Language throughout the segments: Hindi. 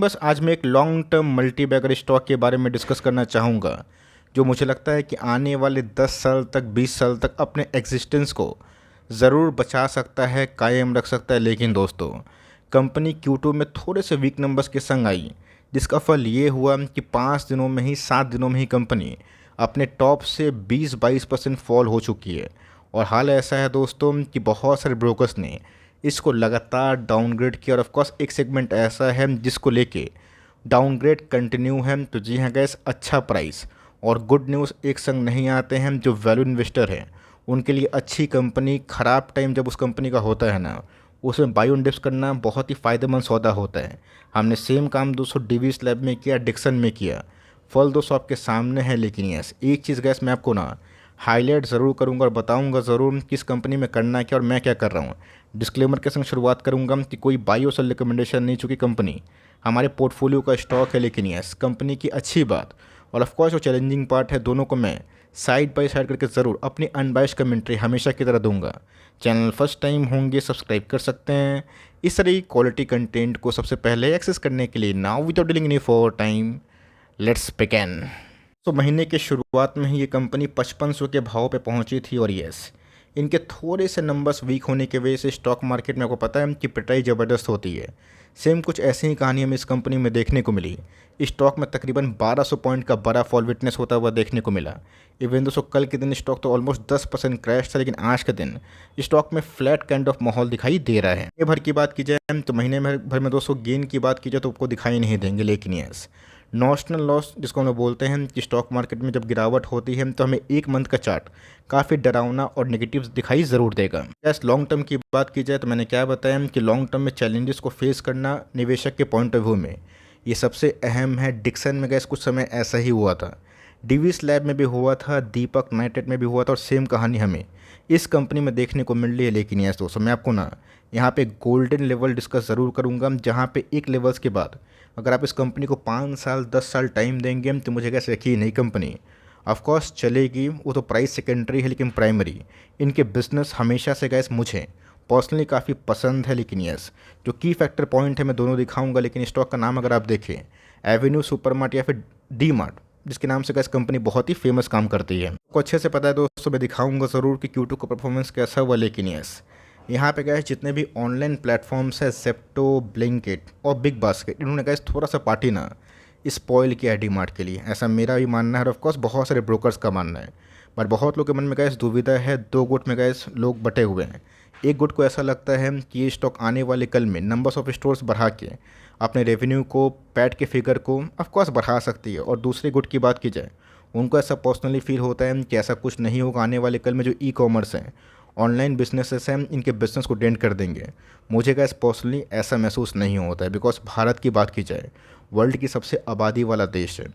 बस आज मैं एक long term multibagger stock के बारे में डिस्कस करना चाहूँगा जो मुझे लगता है कि आने वाले 10 साल तक 20 साल तक अपने एग्जिस्टेंस को ज़रूर बचा सकता है, कायम रख सकता है। लेकिन दोस्तों, कंपनी Q2 में थोड़े से वीक नंबर्स के संग आई, जिसका फल ये हुआ कि 5 दिनों में ही 7 दिनों में ही कंपनी अपने टॉप से 20-22% फॉल हो चुकी है। और हाल ऐसा है दोस्तों कि बहुत सारे ब्रोकर्स ने इसको लगातार डाउनग्रेड किया। और ऑफ कोर्स एक सेगमेंट ऐसा है जिसको लेके डाउनग्रेड कंटिन्यू है। तो जी हाँ गैस, अच्छा प्राइस और गुड न्यूज़ एक संग नहीं आते हैं। जो वैल्यू इन्वेस्टर हैं उनके लिए अच्छी कंपनी, ख़राब टाइम जब उस कंपनी का होता है ना, उसमें बाई ऑन डिप्स करना बहुत ही फ़ायदेमंद सौदा होता है। हमने सेम काम दोस्तों डिवीस लैब में किया, डिक्सन में किया। फल दोस्तों आपके सामने है। लेकिन यस, एक चीज़ गैस मैं आपको ना हाईलाइट ज़रूर करूंगा और बताऊंगा ज़रूर किस कंपनी में करना क्या और मैं क्या कर रहा हूँ। डिस्क्लेमर के संग शुरुआत करूंगा कि कोई बाई और सेल रिकमेंडेशन नहीं, चूँकि कंपनी हमारे पोर्टफोलियो का स्टॉक है। लेकिन यस, कंपनी की अच्छी बात और ऑफ कोर्स जो चैलेंजिंग पार्ट है, दोनों को मैं साइड बाय साइड करके ज़रूर अपनी अनबाइस्ड कमेंट्री हमेशा की तरह दूंगा। चैनल फर्स्ट टाइम होंगे सब्सक्राइब कर सकते हैं इस तरह की क्वालिटी कंटेंट को सबसे पहले एक्सेस करने के लिए। Now without dealing any for time, let's begin. तो महीने के शुरुआत में ही ये कंपनी 5500 के भाव पे पहुंची थी। और यस, इनके थोड़े से नंबर्स वीक होने की वजह से स्टॉक मार्केट में आपको पता है कि पिटाई ज़बरदस्त होती है। सेम कुछ ऐसी ही कहानी हमें इस कंपनी में देखने को मिली। स्टॉक में तकरीबन 1200 पॉइंट का बड़ा फॉल विटनेस होता हुआ देखने को मिला। इवन दोस्तों कल के दिन स्टॉक तो ऑलमोस्ट 10% क्रैश था, लेकिन आज के दिन स्टॉक में फ्लैट काइंड ऑफ माहौल दिखाई दे रहा है। महीने भर की बात की जाए तो महीने भर में दोस्तों गेन की बात की जाए तो आपको दिखाई नहीं देंगे। लेकिन यस, नॉशनल लॉस जिसको हम लोग बोलते हैं कि स्टॉक मार्केट में जब गिरावट होती है तो हमें एक मंथ का चार्ट काफ़ी डरावना और नेगेटिव दिखाई ज़रूर देगा। यस, लॉन्ग टर्म की बात की जाए तो मैंने क्या बताया कि लॉन्ग टर्म में चैलेंजेस को फेस करना निवेशक के पॉइंट ऑफ व्यू में ये सबसे अहम है। डिक्सन में गैस कुछ समय ऐसा ही हुआ था, डिवीस लैब में भी हुआ था, दीपक नाइट्रेट में भी हुआ था, और सेम कहानी हमें इस कंपनी में देखने को मिल रही है। लेकिन यस दोस्तों, मैं आपको ना यहाँ पे गोल्डन लेवल डिस्कस ज़रूर करूँगा, जहाँ पे एक लेवल्स के बाद अगर आप इस कंपनी को 5 साल 10 साल टाइम देंगे तो मुझे कैसे यकीन नहीं कंपनी ऑफकोर्स चलेगी। वो तो प्राइस सेकेंडरी है, लेकिन प्राइमरी इनके बिजनेस हमेशा से गैस मुझे पर्सनली काफ़ी पसंद है। लेकिन यस, जो की फैक्टर पॉइंट है मैं दोनों दिखाऊंगा। लेकिन स्टॉक का नाम अगर आप देखें, एवेन्यू सुपरमार्ट या फिर डी मार्ट, जिसके नाम से गैस कंपनी बहुत ही फेमस काम करती है, आपको अच्छे से पता है दोस्तों। मैं दिखाऊंगा ज़रूर कि Q2 का परफॉर्मेंस कैसा हुआ। लेकिन यस, यहाँ पे गए जितने भी ऑनलाइन प्लेटफॉर्म्स है, जेप्टो, ब्लिंकिट और बिग बास्केट, इन्होंने गए थोड़ा सा पार्टी ना स्पॉइल किया है डी मार्ट के लिए। ऐसा मेरा भी मानना है और ऑफकोर्स बहुत सारे ब्रोकर्स का मानना है। बट बहुत लोग के मन में गैस दुविधा है। दो गुट में गैस लोग बटे हुए हैं। एक गुट को ऐसा लगता है कि ये स्टॉक आने वाले कल में नंबर्स ऑफ स्टोर्स बढ़ा के अपने रेवेन्यू को, पैट के फिगर को ऑफकोर्स बढ़ा सकती है। और दूसरे गुट की बात की जाए, उनको ऐसा पर्सनली फील होता है कि ऐसा कुछ नहीं होगा आने वाले कल में। जो ई कॉमर्स हैं, ऑनलाइन बिजनेसेस हैं, इनके बिजनेस को डेंट कर देंगे। मुझे गैस पर्सनली ऐसा महसूस नहीं होता है, बिकॉज भारत की बात की जाए, वर्ल्ड की सबसे आबादी वाला देश है।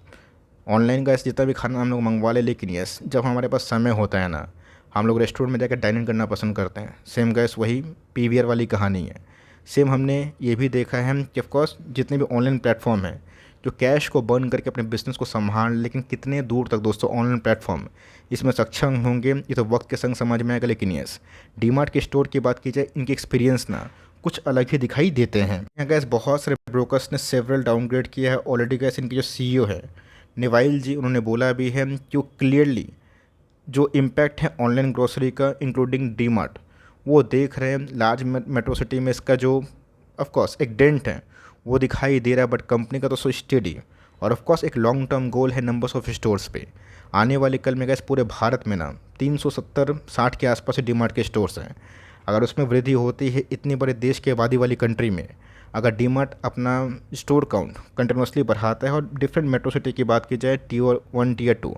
ऑनलाइन गैस जितना भी खाना हम लोग मंगवा लें, लेकिन यस, जब हमारे पास समय होता है ना, हम लोग रेस्टोरेंट में जाकर डाइनिंग करना पसंद करते हैं। सेम गैस वही PVR वाली कहानी है। सेम हमने ये भी देखा है कि ऑफकोर्स जितने भी ऑनलाइन प्लेटफॉर्म हैं जो कैश को बर्न करके अपने बिजनेस को संभाल, लेकिन कितने दूर तक दोस्तों ऑनलाइन प्लेटफॉर्म इसमें सक्षम होंगे ये तो वक्त के संग समझ में आएगा। लेकिन यस, डीमार्ट के स्टोर की बात की जाए, इनके एक्सपीरियंस ना कुछ अलग ही दिखाई देते हैं। यहाँ गैस बहुत सारे ब्रोकर्स ने सेवरल डाउनग्रेड किया है ऑलरेडी। गैस इनके जो CEO है निवाइल जी, उन्होंने बोला भी है कि वो क्लियरली जो इम्पैक्ट है ऑनलाइन ग्रोसरी का इंक्लूडिंग डी मार्ट, वो देख रहे हैं। लार्ज मेट्रो सिटी में इसका जो ऑफकोर्स एक डेंट है वो दिखाई दे रहा है। बट कंपनी का तो सो स्टेडी और ऑफकोर्स एक लॉन्ग टर्म गोल है नंबर्स ऑफ स्टोर्स पे। आने वाले कल में गैस पूरे भारत में ना 370-60 के आसपास डी मार्ट के स्टोर्स हैं। अगर उसमें वृद्धि होती है इतनी बड़े देश की आबादी वाली कंट्री में, अगर डी मार्ट अपना स्टोर काउंट कंटिन्यूसली बढ़ाता है और डिफरेंट मेट्रो सिटी की बात की जाए, Tier 1 Tier 2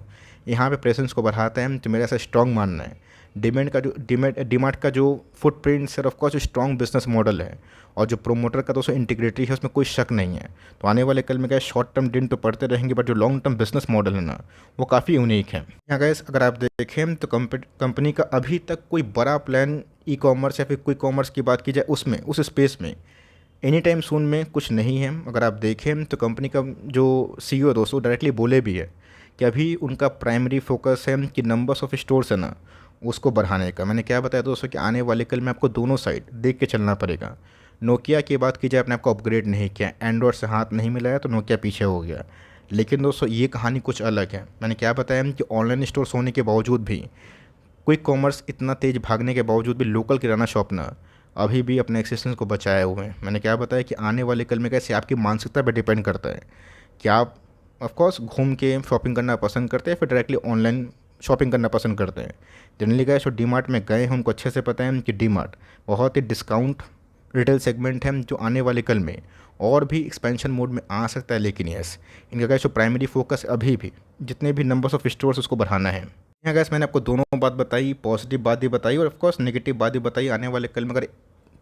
यहाँ पे प्रेजेंस को बढ़ाता है, तो मेरा ऐसा स्ट्रॉन्ग मानना है डी मार्ट का जो फुटप्रिंट है ऑफकोर्स स्ट्रॉन्ग बिजनेस मॉडल है। और जो प्रोमोटर का दोस्तों इंटीग्रिटी है उसमें कोई शक नहीं है। तो आने वाले कल में क्या शॉर्ट टर्म दिन तो पड़ते रहेंगे, बट जो लॉन्ग टर्म बिजनेस मॉडल है ना, वो काफ़ी यूनिक है। यहाँ गैस अगर आप देखें तो कंपनी का अभी तक कोई बड़ा प्लान ई कॉमर्स या फिर क्विक कॉमर्स की बात की जाए उसमें, उस स्पेस में एनी टाइम सून में कुछ नहीं है। अगर आप देखें तो कंपनी का जो CEO दोस्तों डायरेक्टली बोले भी है कि अभी उनका प्राइमरी फोकस है कि नंबर्स ऑफ स्टोर्स है ना उसको बढ़ाने का। मैंने क्या बताया दोस्तों कि आने वाले कल में आपको दोनों साइड देख के चलना पड़ेगा। नोकिया की बात की जाए, अपने आपको अपग्रेड नहीं किया, एंड्रॉयड से हाथ नहीं मिलाया तो नोकिया पीछे हो गया। लेकिन दोस्तों ये कहानी कुछ अलग है। मैंने क्या बताया कि ऑनलाइन स्टोर्स होने के बावजूद भी, क्विक कॉमर्स इतना तेज़ भागने के बावजूद भी लोकल किराना शॉपनर अभी भी अपने एक्सिस्टेंस को बचाए हुए हैं। मैंने क्या बताया कि आने वाले कल में कैसे आपकी मानसिकता पर डिपेंड करता है कि आप ऑफकोर्स घूम के शॉपिंग करना पसंद करते हैं फिर डायरेक्टली ऑनलाइन शॉपिंग करना पसंद करते हैं। जनरली गए जो डी मार्ट में गए हैं उनको अच्छे से पता है कि डी मार्ट बहुत ही डिस्काउंट रिटेल सेगमेंट है जो आने वाले कल में और भी एक्सपेंशन मोड में आ सकता है। लेकिन यस, इनका गैस जो प्राइमरी फोकस अभी भी जितने भी नंबर्स ऑफ स्टोर्स उसको बढ़ाना है। यहाँ गैस मैंने आपको दोनों बात बताई, पॉजिटिव बात भी बताई और ऑफकोर्स नेगेटिव बात भी बताई। आने वाले कल में अगर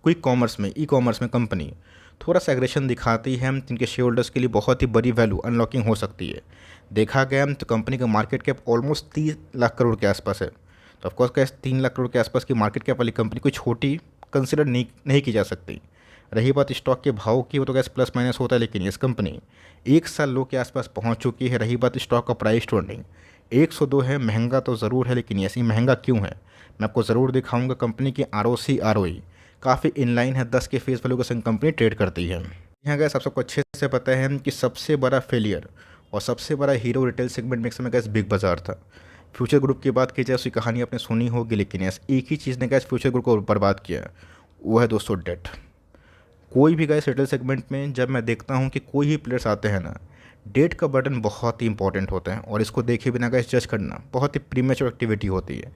क्विक कॉमर्स में, ई कॉमर्स में कंपनी थोड़ा सा एग्रेशन दिखाती है, जिनके शेयर होल्डर्स के लिए बहुत ही बड़ी वैल्यू अनलॉकिंग हो सकती है। देखा गया तो कंपनी का market cap almost 30 lakh crore के आसपास है। तो ऑफकोर्स क्या 3 लाख करोड़ के आसपास की मार्केट कैप वाली कंपनी कोई छोटी कंसिडर नहीं की जा सकती। रही बात स्टॉक के भाव की, वो तो गैस प्लस माइनस होता है, लेकिन इस कंपनी 1 साल लो के आसपास पहुंच चुकी है। रही बात स्टॉक का प्राइस ट्रेंडिंग 102 है, महंगा तो ज़रूर है, लेकिन ऐसी महंगा क्यों है मैं आपको ज़रूर दिखाऊंगा। कंपनी की ROC ROE काफ़ी इनलाइन है, 10 के फेस वैल्यू के संग कंपनी ट्रेड करती है। यहाँ गैस आप सबको अच्छे से पता है कि सबसे बड़ा फेलियर और सबसे बड़ा हीरो रिटेल सेगमेंट में एक समय गैस बिग बाज़ार था। फ्यूचर ग्रुप की बात की जाए उसकी कहानी आपने सुनी होगी, लेकिन यस एक ही चीज़ ने गैस फ्यूचर ग्रुप को बर्बाद किया, वो है दोस्तों डेट। कोई भी गैस रिटेल सेगमेंट में जब मैं देखता हूँ कि कोई भी प्लेयर्स आते हैं ना, डेट का बर्डन बहुत ही इंपॉर्टेंट होता है और इसको देखे बिना गैस जज करना बहुत ही प्रीमेच्योर एक्टिविटी होती है।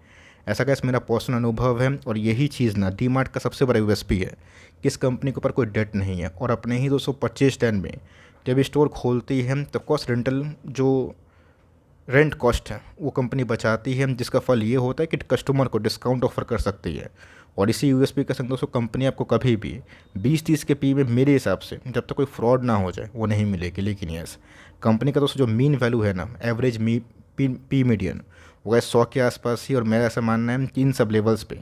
ऐसा गैस मेरा पर्सनल अनुभव है और यही चीज़ ना डी मार्ट का सबसे बड़ा USP है कि इस कंपनी के ऊपर कोई डेट नहीं है। और अपने ही 225 स्टैंड में जब स्टोर खोलती है तो कॉस्ट रेंटल जो रेंट कॉस्ट है वो कंपनी बचाती है, जिसका फल ये होता है कि कस्टमर को डिस्काउंट ऑफर कर सकती है। और इसी USP के संग दोस्तों कंपनी आपको कभी भी 20-30 के पी में मेरे हिसाब से जब तक कोई फ्रॉड ना हो जाए वो नहीं मिलेगी। लेकिन यस, कंपनी का दोस्तों जो मीन वैल्यू है ना, एवरेज पी मीडियन, वो है 100 के आसपास ही। और मेरा ऐसा मानना है कि इन सब लेवल्स पे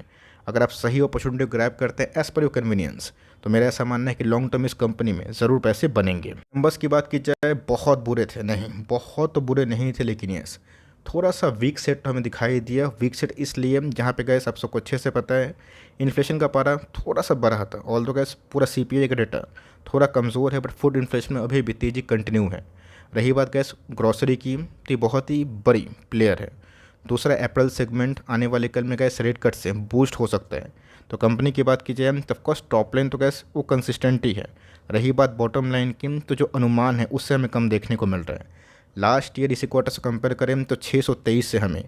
अगर आप सही अपॉर्चुनिटी ग्रैब करते हैं एज़ पर योर कन्वीनियंस, तो मेरा ऐसा मानना है कि लॉन्ग टर्म इस कंपनी में ज़रूर पैसे बनेंगे। नंबर्स की बात की जाए, बहुत बुरे थे नहीं, बहुत तो बुरे नहीं थे, लेकिन यस थोड़ा सा वीक सेट हमें दिखाई दिया। वीक सेट इसलिए जहाँ पे गए आप सबको अच्छे से पता है इन्फ्लेशन का पारा थोड़ा सा बढ़ा था। ऑल दो गैस पूरा CPI का डेटा थोड़ा कमज़ोर है, बट फूड इन्फ्लेशन में अभी भी तेज़ी कंटिन्यू है। रही बात गैस ग्रॉसरी की, तो ये बहुत ही बड़ी प्लेयर है। दूसरा अप्रैल सेगमेंट आने वाले कल में गैस रेट कट से बूस्ट हो सकता है। तो कंपनी की बात की जाए तो ऑफकोर्स टॉप लाइन तो गैस वो कंसिस्टेंट ही है। रही बात बॉटम लाइन की, तो जो अनुमान है उससे हमें कम देखने को मिल रहा है। लास्ट ईयर इसी क्वार्टर से कंपेयर करें तो 623 से हमें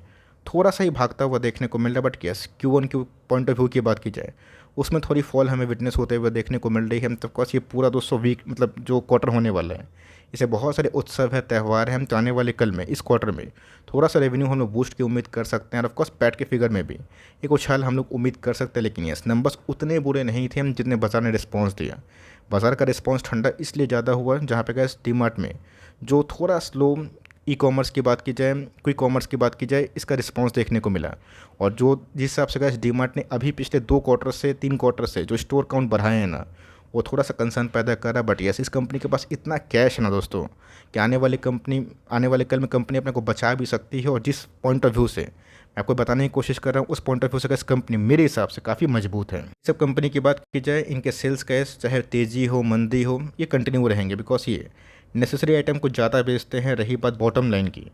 थोड़ा सा ही भागता हुआ देखने को मिल रहा है। But yes Q1 point of view की बात की जाए उसमें थोड़ी फॉल हमें विटनेस होते हुए देखने को मिल रही है। तो ऑफकोर्स ये पूरा 200 वीक मतलब जो क्वार्टर होने वाला है, इसे बहुत सारे उत्सव है, त्यौहार हैं। हम तो आने वाले कल में इस क्वार्टर में थोड़ा सा रेवेन्यू हम लोग बूस्ट की उम्मीद कर सकते हैं। और ऑफकोर्स पैट के फिगर में भी एक उछाल हम लोग उम्मीद कर सकते हैं। लेकिन यस नंबर्स उतने बुरे नहीं थे हम जितने बाजार ने रिस्पॉन्स दिया। बाजार का रिस्पॉन्स ठंडा इसलिए ज़्यादा हुआ जहाँ पे गैस डी मार्ट में जो थोड़ा स्लो ई कॉमर्स की बात की जाए, क्विक कॉमर्स की बात की जाए, इसका रिस्पांस देखने को मिला। और जो जिस हिसाब से गैस डी मार्ट ने अभी पिछले 2 क्वार्टर से 3 क्वार्टर से जो स्टोर काउंट बढ़ाए हैं ना, वो थोड़ा सा कंसर्न पैदा कर रहा है। बट यस इस कंपनी के पास इतना कैश है ना दोस्तों कि आने वाले कल में कंपनी अपने को बचा भी सकती है। और जिस पॉइंट ऑफ व्यू से मैं आपको बताने की कोशिश कर रहा हूँ उस पॉइंट ऑफ व्यू से गैस कंपनी मेरे हिसाब से काफ़ी मजबूत है। सब कंपनी की बात की जाए, इनके सेल्स कैश चाहे तेज़ी हो मंदी हो ये कंटिन्यू रहेंगे, बिकॉज ये नेसेसरी आइटम कुछ ज़्यादा बेचते हैं। रही बात बॉटम लाइन की,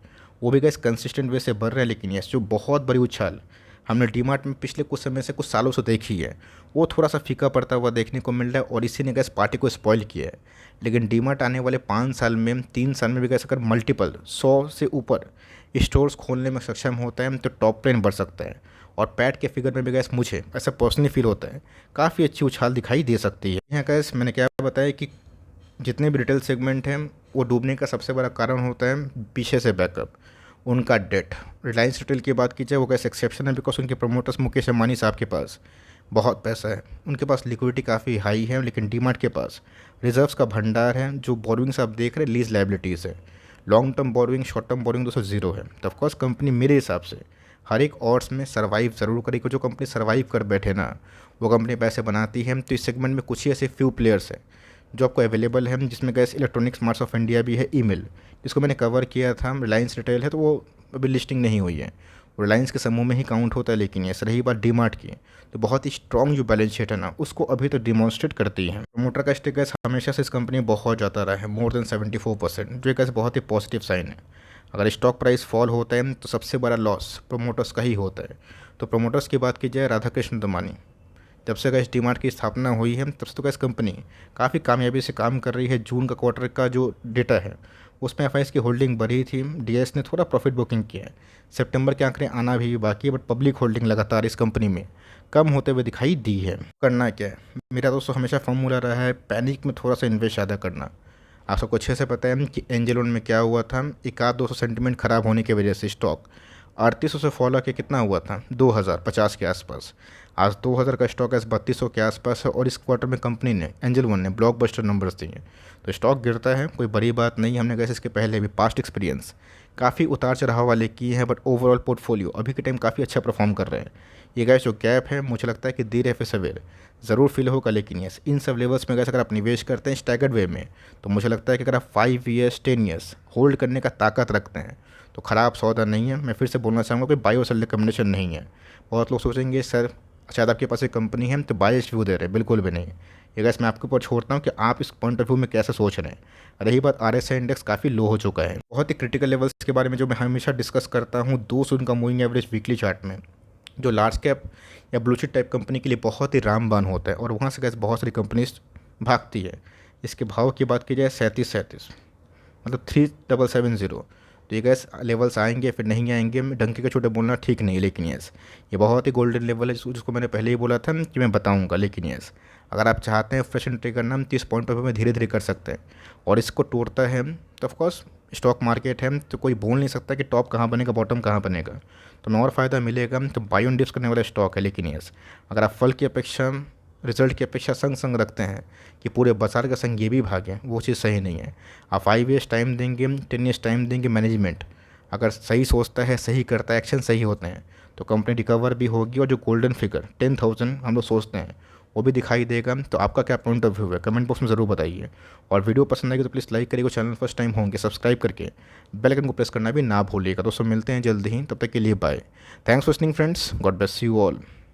वो भी गैस कंसिस्टेंट वे से बढ़ रहा है। लेकिन यस जो बहुत बड़ी उछाल हमने डी मार्ट में पिछले कुछ समय से कुछ सालों से देखी है वो थोड़ा सा फीका पड़ता हुआ देखने को मिल रहा है और इसी ने गैस पार्टी को स्पॉइल किया है। लेकिन डी मार्ट आने वाले 5 साल में 3 साल में भी गैस अगर मल्टीपल 100 से ऊपर स्टोर्स खोलने में सक्षम होता है तो टॉप लाइन बढ़ सकता है। और पैट के फिगर में भी गैस मुझे ऐसा पर्सनली फील होता है काफ़ी अच्छी उछाल दिखाई दे सकती है। यहाँ गैस मैंने क्या बताया कि जितने भी रिटेल सेगमेंट हैं वो डूबने का सबसे बड़ा कारण होता है पीछे से बैकअप, उनका डेट। रिलायंस रिटेल की बात की जाए वो कैसे एक्सेप्शन है, बिकॉज उनके प्रमोटर्स मुकेश अंबानी साहब के पास बहुत पैसा है, उनके पास लिक्विडिटी काफ़ी हाई है। लेकिन डी मार्ट के पास रिजर्व्स का भंडार है। जो बोरोइंग्स आप देख रहे हैं लीज लाइबिलिटीज़ है, long term borrowing short term borrowing दोस्तों जीरो है। तो ऑफकोर्स कंपनी मेरे हिसाब से हर एक ऑड्स में सर्वाइव ज़रूर करेगी। जो कंपनी सर्वाइव कर बैठे ना वो कंपनी पैसे बनाती है। तो इस सेगमेंट में कुछ ही ऐसे फ्यू प्लेयर्स हैं जो आपको अवेलेबल है, जिसमें gas electronics marts of India भी है, ईमेल जिसको मैंने कवर किया था, रिलायंस रिटेल है तो वो अभी लिस्टिंग नहीं हुई है, रिलायंस के समूह में ही काउंट होता है। लेकिन यस, रही बात डी मार्ट की, तो बहुत ही स्ट्रॉन्ग जो बैलेंस शीट है ना, उसको अभी तो डिमॉन्स्ट्रेट करती है। प्रमोटर का स्टेक गैस हमेशा से इस कंपनी में बहुत ज़्यादा रहा है, मोर देन 74%, जो एक बहुत ही पॉजिटिव साइन है। अगर स्टॉक प्राइस फॉल होता है तो सबसे बड़ा लॉस प्रोमोटर्स का ही होता है। तो प्रोमोटर्स की बात की जाए, राधाकृष्ण दमानी, जब से गैस डीमार्ट की स्थापना हुई है तब से तो गैस कंपनी काफ़ी कामयाबी से काम कर रही है। जून का क्वार्टर का जो डेटा है उसमें एफ की होल्डिंग बढ़ी थी, डीएस ने थोड़ा प्रॉफिट बुकिंग किया है। सितंबर के आंकड़े आना भी बाकी है, बट पब्लिक होल्डिंग लगातार इस कंपनी में कम होते हुए दिखाई दी है। करना क्या है, मेरा दोस्तों हमेशा फॉर्मूला रहा है पैनिक में थोड़ा सा इन्वेस्ट ज़्यादा करना। आप सबको अच्छे से पता है कि एंजल वन में क्या हुआ था, एक आध 200 सेंटीमेंट खराब होने की वजह से स्टॉक 3800 से फॉलो के कितना हुआ था, 2050 के आसपास। आज 2000 का स्टॉक है 3200 के आसपास है, और इस क्वार्टर में कंपनी ने एंजल वन ने ब्लॉकबस्टर नंबर्स दिए। तो स्टॉक गिरता है, कोई बड़ी बात नहीं। हमने कैसे इसके पहले भी पास्ट एक्सपीरियंस काफ़ी उतार चढ़ाव वाले किए हैं, बट ओवरऑल पोर्टफोलियो अभी के टाइम काफ़ी अच्छा परफॉर्म कर रहे हैं। ये गैस जो गैप है, मुझे लगता है कि देर है फिर सवेर ज़रूर फिल होगा। लेकिन यस, इन सब लेवल्स में गैस अगर आप निवेश करते हैं स्टैगर्ड वे में, तो मुझे लगता है कि अगर आप 5 ईयर्स 10 ईयर्स होल्ड करने का ताकत रखते हैं तो ख़राब सौदा नहीं है। मैं फिर से बोलना चाहूँगा कि बाय और सेल रिकमेंडेशन नहीं है। बहुत लोग सोचेंगे सर शायद आपके पास एक कंपनी है तो बायस्ड व्यू दे रहे हैं, बिल्कुल भी नहीं। ये गैस मैं आपके ऊपर छोड़ता हूँ कि आप इस पॉइंट ऑफ व्यू में कैसे सोच रहे हैं। रही बात RSI इंडेक्स काफ़ी लो हो चुका है। बहुत ही क्रिटिकल लेवल्स के बारे में जो मैं हमेशा डिस्कस करता हूँ, 200 का मूविंग एवरेज वीकली चार्ट में, जो लार्ज कैप या ब्लू चिप टाइप कंपनी के लिए बहुत ही रामबान होता है, और वहाँ से गैस बहुत सारी कंपनीज भागती है। इसके भाव की बात की जाए 37 मतलब 3770, तो ये गैस लेवल्स आएंगे फिर नहीं आएंगे, डंके के छोटे बोलना ठीक नहीं। लेकिन यस, ये बहुत ही गोल्डन लेवल है जिसको मैंने पहले ही बोला था कि मैं बताऊंगा। लेकिन यस, अगर आप चाहते हैं फ्रेश एंट्री करना, हम 30 पॉइंट पर धीरे धीरे कर सकते हैं, और इसको तोड़ता है तो ऑफकोर्स स्टॉक मार्केट है, तो कोई बोल नहीं सकता कि टॉप कहाँ बनेगा बॉटम कहाँ बनेगा। तो मैं और फ़ायदा मिलेगा तो बाय ऑन डिप्स करने वाला स्टॉक है। लेकिन यस, अगर आप फल की अपेक्षा रिजल्ट की अपेक्षा संग संग रखते हैं कि पूरे बाजार का संग ये भी भागें, वो चीज़ सही नहीं है। आप 5 ईयर्स टाइम देंगे, 10 ईयर्स टाइम देंगे, मैनेजमेंट अगर सही सोचता है, सही करता है, एक्शन सही होते हैं, तो कंपनी रिकवर भी होगी, और जो गोल्डन फिगर 10,000 हम लोग सोचते हैं वो भी दिखाई देगा। तो आपका क्या पॉइंट ऑफ व्यू है, कमेंट बॉक्स में ज़रूर बताइए। और वीडियो पसंद आएगी तो प्लीज़ लाइक करिएगा, चैनल फर्स्ट टाइम होंगे सब्सक्राइब करके बेल आइकन को प्रेस करना भी ना भूलिएगा। दोस्तों मिलते हैं जल्द ही, तब तक के लिए bye. Thanks for listening friends, God bless you all.